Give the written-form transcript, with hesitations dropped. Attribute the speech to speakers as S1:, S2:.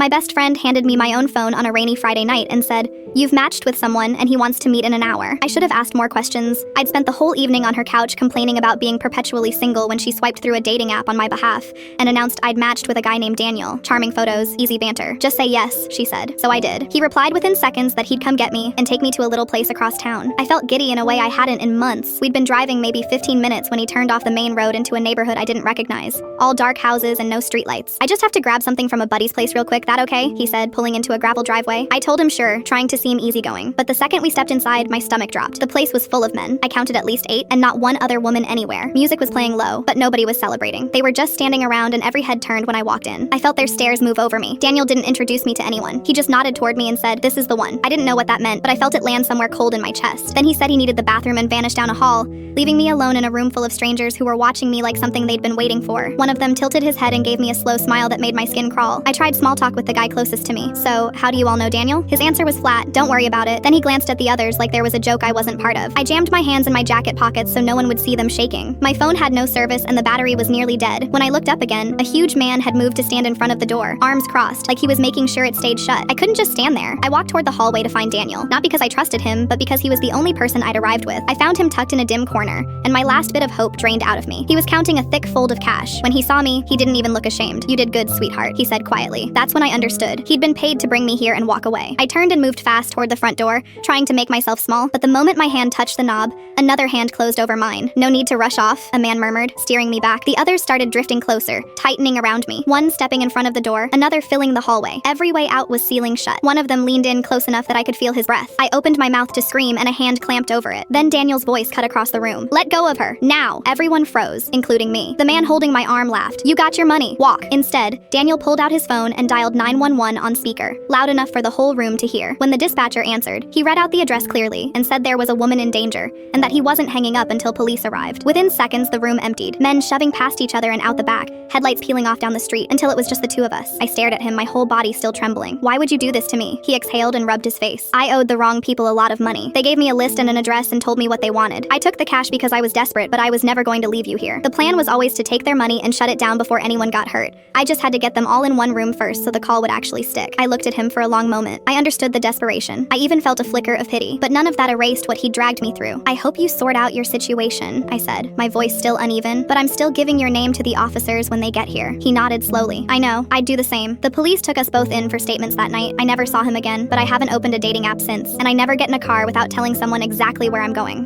S1: My best friend handed me my own phone on a rainy Friday night and said, "You've matched with someone and he wants to meet in an hour." I should have asked more questions. I'd spent the whole evening on her couch complaining about being perpetually single when she swiped through a dating app on my behalf and announced I'd matched with a guy named Daniel. Charming photos, easy banter. Just say yes, she said. So I did. He replied within seconds that he'd come get me and take me to a little place across town. I felt giddy in a way I hadn't in months. We'd been driving maybe 15 minutes when he turned off the main road into a neighborhood I didn't recognize. All dark houses and no streetlights. "I just have to grab something from a buddy's place real quick, that okay?" he said, pulling into a gravel driveway. I told him sure, trying to seem easygoing. But the second we stepped inside, my stomach dropped. The place was full of men. I counted at least 8, and not one other woman anywhere. Music was playing low, but nobody was celebrating. They were just standing around and every head turned when I walked in. I felt their stares move over me. Daniel didn't introduce me to anyone. He just nodded toward me and said, "This is the one." I didn't know what that meant, but I felt it land somewhere cold in my chest. Then he said he needed the bathroom and vanished down a hall, leaving me alone in a room full of strangers who were watching me like something they'd been waiting for. One of them tilted his head and gave me a slow smile that made my skin crawl. I tried small talk with the guy closest to me. "So, how do you all know Daniel?" His answer was flat, "Don't worry about it." Then he glanced at the others like there was a joke I wasn't part of. I jammed my hands in my jacket pockets so no one would see them shaking. My phone had no service and the battery was nearly dead. When I looked up again, a huge man had moved to stand in front of the door, arms crossed, like he was making sure it stayed shut. I couldn't just stand there. I walked toward the hallway to find Daniel, not because I trusted him, but because he was the only person I'd arrived with. I found him tucked in a dim corner, and my last bit of hope drained out of me. He was counting a thick fold of cash. When he saw me, he didn't even look ashamed. "You did good, sweetheart," he said quietly. That's when I understood. He'd been paid to bring me here and walk away. I turned and moved fast toward the front door, trying to make myself small, but the moment my hand touched the knob, another hand closed over mine. "No need to rush off," a man murmured, steering me back. The others started drifting closer, tightening around me, one stepping in front of the door, another filling the hallway. Every way out was sealing shut. One of them leaned in close enough that I could feel his breath. I opened my mouth to scream and a hand clamped over it. Then Daniel's voice cut across the room. "Let go of her, now!" Everyone froze, including me. The man holding my arm laughed. "You got your money, walk." Instead, Daniel pulled out his phone and dialed 911 on speaker, loud enough for the whole room to hear. When the dispatcher answered, he read out the address clearly and said there was a woman in danger, and that he wasn't hanging up until police arrived. Within seconds, the room emptied, men shoving past each other and out the back, headlights peeling off down the street, until it was just the two of us. I stared at him, my whole body still trembling. "Why would you do this to me?" He exhaled and rubbed his face. "I owed the wrong people a lot of money. They gave me a list and an address and told me what they wanted. I took the cash because I was desperate, but I was never going to leave you here. The plan was always to take their money and shut it down before anyone got hurt. I just had to get them all in one room first so the call would actually stick." I looked at him for a long moment. I understood the desperation. I even felt a flicker of pity, but none of that erased what he dragged me through. "I hope you sort out your situation," I said, my voice still uneven, "but I'm still giving your name to the officers when they get here." He nodded slowly. "I know, I'd do the same." The police took us both in for statements that night. I never saw him again, but I haven't opened a dating app since, and I never get in a car without telling someone exactly where I'm going.